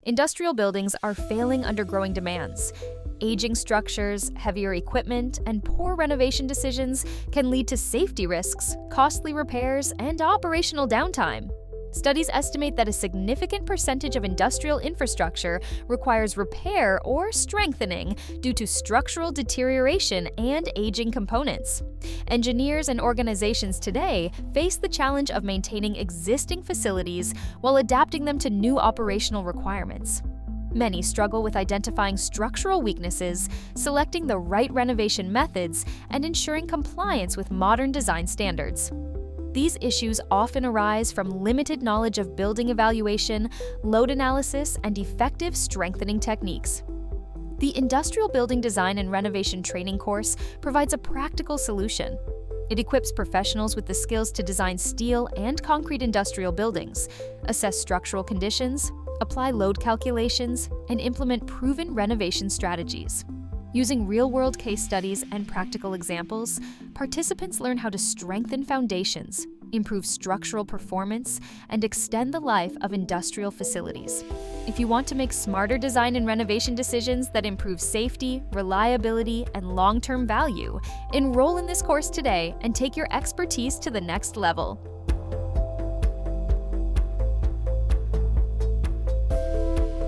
Industrial buildings are failing under growing demands. Aging structures, heavier equipment, and poor renovation decisions can lead to safety risks, costly repairs, and operational downtime. Studies estimate that a significant percentage of industrial infrastructure requires repair or strengthening due to structural deterioration and aging components. Engineers and organizations today face the challenge of maintaining existing facilities while adapting them to new operational requirements. Many struggle with identifying structural weaknesses, selecting the right renovation methods, and ensuring compliance with modern design standards. These issues often arise from limited knowledge of building evaluation, load analysis, and effective strengthening techniques. The Industrial Building Design and Renovation Training course provides a practical solution. It equips professionals with the skills to design steel and concrete industrial buildings, assess structural conditions, apply load calculations, and implement proven renovation strategies. Using real-world case studies and practical examples, participants learn how to strengthen foundations, improve structural performance, and extend the life of industrial facilities. If you want to make smarter design and renovation decisions that improve safety, reliability, and long-term value, enroll in this course today and take your expertise to the next level.